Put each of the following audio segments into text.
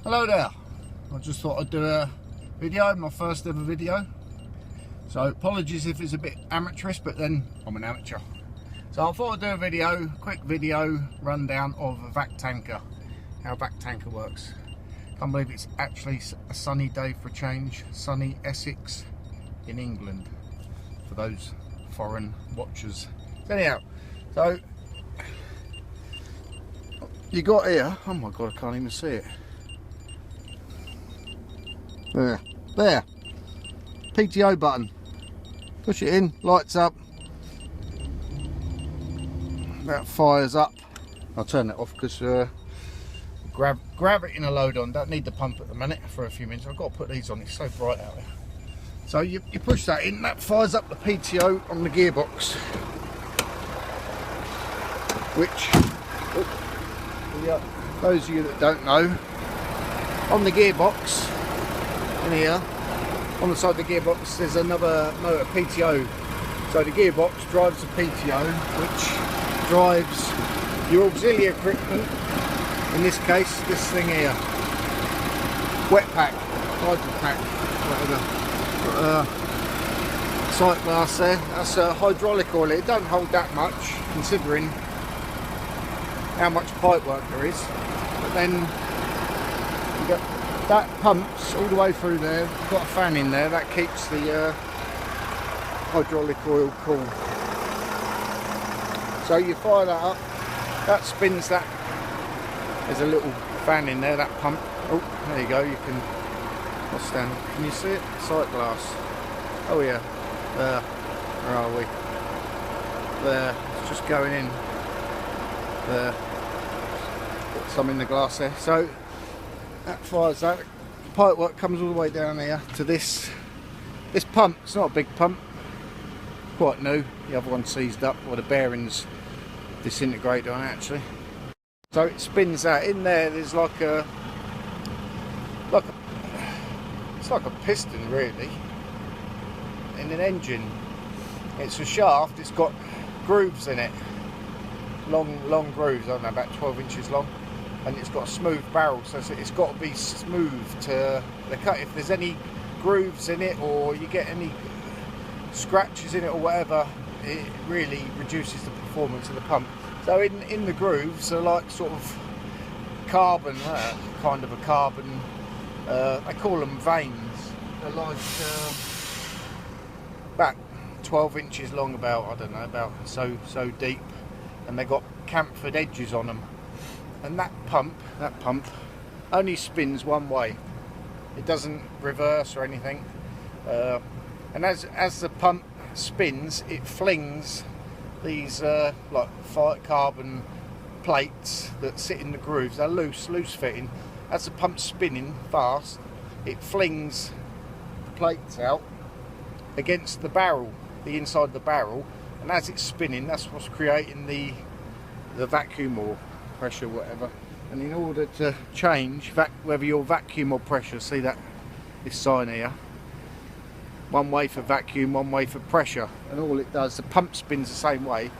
Hello there. I just thought I'd do a video, my first ever video. So apologies if it's a bit amateurish, but then I'm an amateur. So I thought I'd do a video, quick video rundown of a vac tanker, how a vac tanker works. Can't believe it's actually a sunny day for a change, sunny Essex in England, for those foreign watchers. So anyhow, so you got here, oh my god, I can't even see it. There, PTO button, push it in, lights up, that fires up. I'll turn that off because gravity in a load on, don't need the pump at the minute for a few minutes. I've got to put these on, it's so bright out there. So you push that in, that fires up the PTO on the gearbox, which, those of you that don't know, on the gearbox in here, on the side of the gearbox, there's another motor, PTO. So the gearbox drives the PTO, which drives your auxiliary equipment, in this case, this thing here, wet pack, hydro pack, whatever. Sight glass there, that's a hydraulic oil. It don't hold that much, considering how much pipe work there is. But then you got that pumps all the way through there, got a fan in there that keeps the hydraulic oil cool. So you fire that up, that spins that, there's a little fan in there, that pump. Oh, there you go, you can, what's down, can you see it? Sight glass. Oh yeah, there, where are we? There, it's just going in. There, got some in the glass there. So that fires that. Pipe work comes all the way down here to this pump. It's not a big pump, quite new. The other one seized up, or the bearings disintegrated on it actually. So it spins that in there. There's like a it's like a piston really in an engine. It's a shaft. It's got grooves in it, long grooves. I don't know, about 12 inches long. And it's got a smooth barrel, so it's got to be smooth to the cut. If there's any grooves in it, or you get any scratches in it or whatever, it really reduces the performance of the pump. So in the grooves are like sort of carbon, kind of a carbon, they call them veins. They're like about 12 inches long, about, I don't know, about so deep, and they've got chamfered edges on them. And that pump only spins one way. It doesn't reverse or anything. And as the pump spins, it flings these like carbon plates that sit in the grooves. They're loose fitting. As the pump's spinning fast, it flings the plates out against the barrel, the inside of the barrel. And as it's spinning, that's what's creating the vacuum or pressure, whatever. And in order to change whether you're vacuum or pressure, see that this sign here, one way for vacuum, one way for pressure, and all it does, the pump spins the same way,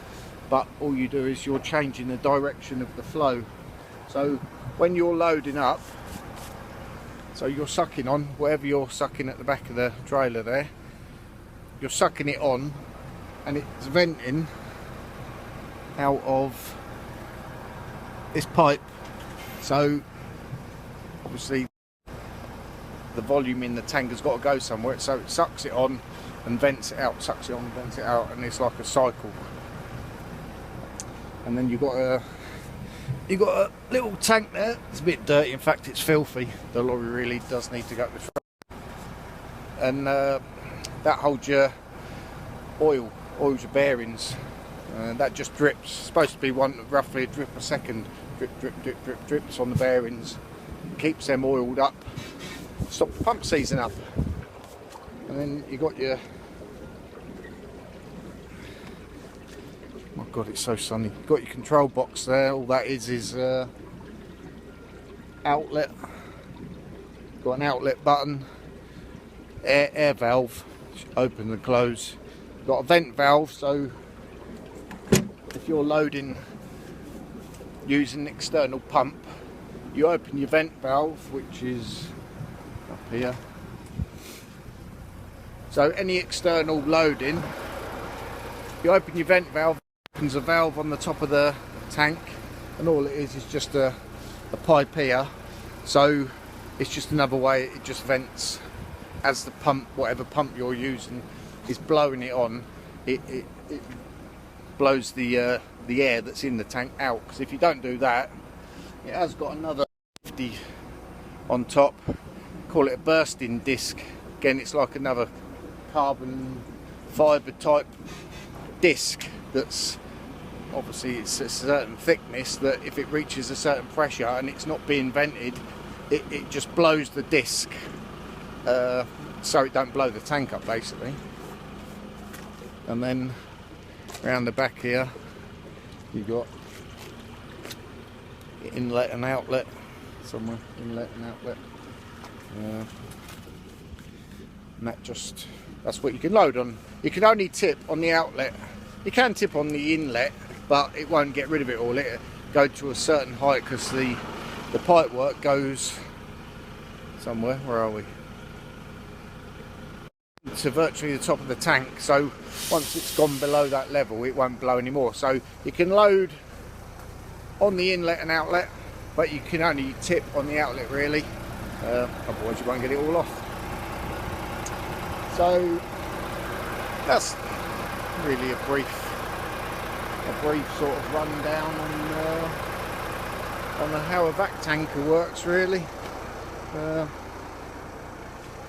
but all you do is you're changing the direction of the flow. So when you're loading up, so you're sucking on whatever you're sucking at the back of the trailer there, you're sucking it on, and it's venting out of this pipe. So obviously the volume in the tank has got to go somewhere, so it sucks it on and vents it out, sucks it on and vents it out, and it's like a cycle. And then you've got a little tank there. It's a bit dirty, in fact it's filthy. The lorry really does need to go to the front. And that holds your oils your bearings. That just drips. It's supposed to be roughly a drip a second. Drips on the bearings. Keeps them oiled up. Stop the pump seizing up. And then you got your, my god, it's so sunny. You've got your control box there. All that is outlet. Got an outlet button. Air valve. Open and close. Got a vent valve, so if you're loading using an external pump, you open your vent valve, which is up here. So any external loading, you open your vent valve, opens a valve on the top of the tank, and all it is just a pipe here. So it's just another way, it just vents as the pump, whatever pump you're using is blowing it on, it blows the air that's in the tank out. Because if you don't do that, it has got another safety on top, call it a bursting disc. Again, it's like another carbon fibre type disc that's obviously it's a certain thickness that if it reaches a certain pressure and it's not being vented, it just blows the disc, so it don't blow the tank up basically. And then around the back here you've got inlet and outlet somewhere, inlet and outlet, and that's what you can load on. You can only tip on the outlet. You can tip on the inlet, but it won't get rid of it all. It'll go to a certain height because the pipe work goes somewhere. Where are we? To virtually the top of the tank. So once it's gone below that level, it won't blow anymore. So you can load on the inlet and outlet, but you can only tip on the outlet really. Otherwise you won't get it all off. So that's really a brief sort of rundown on how a vac tanker works really.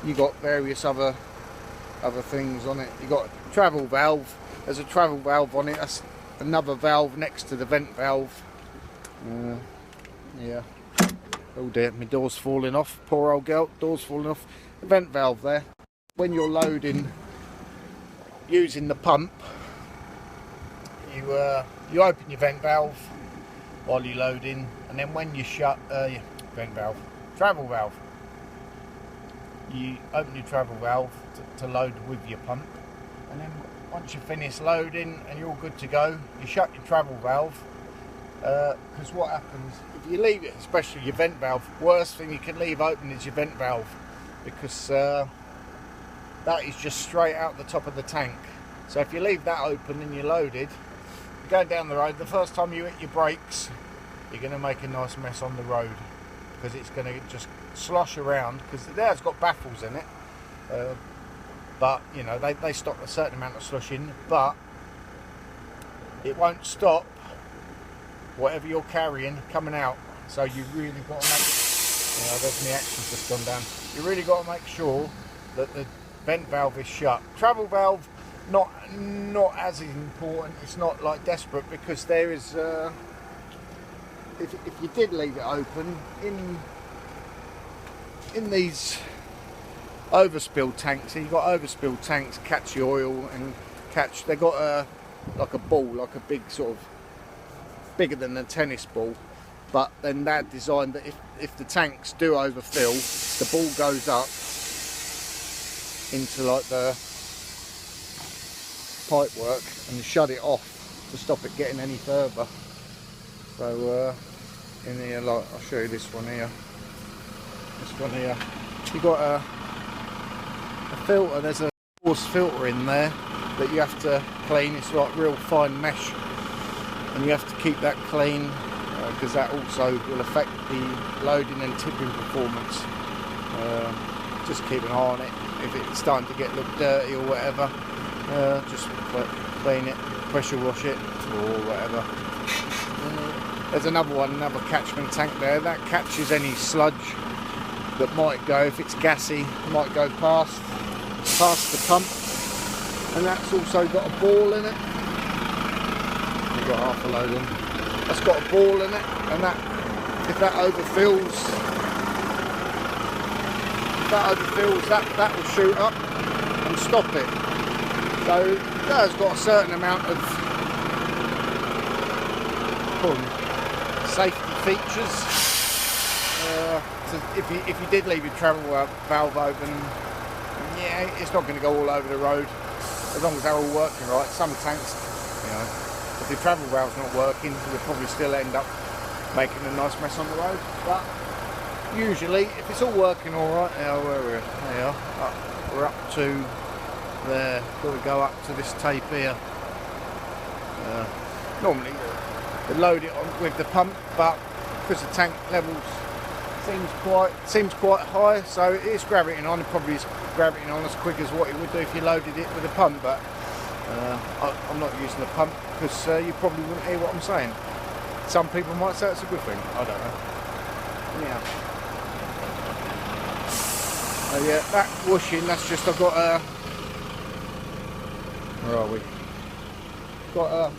You got various other things on it. You got a travel valve. There's a travel valve on it. That's another valve next to the vent valve. Yeah. Oh dear, my door's falling off. Poor old girl, door's falling off. The vent valve there. When you're loading using the pump, you open your vent valve while you're loading, and then when you shut your travel valve, you open your travel valve to load with your pump, and then once you finish loading and you're all good to go, you shut your travel valve, because what happens if you leave it, especially your vent valve, worst thing you can leave open is your vent valve, because that is just straight out the top of the tank. So if you leave that open and you're loaded, you're going down the road, the first time you hit your brakes, you're going to make a nice mess on the road, because it's going to just slosh around, because there's got baffles in it, but you know they stop a certain amount of slushing, but it won't stop whatever you're carrying coming out. So you really got to make, there's my actions just gone down, you really got to make sure that the vent valve is shut. Travel valve, not as important. It's not like desperate, because there is if you did leave it open in these overspill tanks, you've got overspill tanks catch the oil and catch, they've got like a ball, like a big sort of bigger than a tennis ball, but then they're designed that if the tanks do overfill, the ball goes up into like the pipe work and you shut it off to stop it getting any further. So in here, like I'll show you this one here. You got a filter. There's a coarse filter in there that you have to clean. It's like real fine mesh, and you have to keep that clean, because that also will affect the loading and tipping performance. Just keep an eye on it. If it's starting to look dirty or whatever, just clean it, pressure wash it or whatever. There's another one, another catchment tank there that catches any sludge that might go, if it's gassy, might go past the pump, and that's also got a ball in it. You've got half a load in. That's got a ball in it, and that if that overfills, that will shoot up and stop it. So that's got a certain amount of safety features. So if you did leave your travel valve open, yeah, it's not going to go all over the road as long as they're all working right. Some tanks, if the travel valve's not working, you'll probably still end up making a nice mess on the road. But usually, if it's all working all right, now where we are, we're up to there. Got to go up to this tape here. Normally they load it on with the pump, but because the tank levels seems quite high, so it is gravitating on. It probably is gravitating on as quick as what it would do if you loaded it with a pump, but I'm not using the pump because you probably wouldn't hear what I'm saying. Some people might say it's a good thing, I don't know. Yeah. Yeah, that washing, that's just, I've got a, where are we? Got a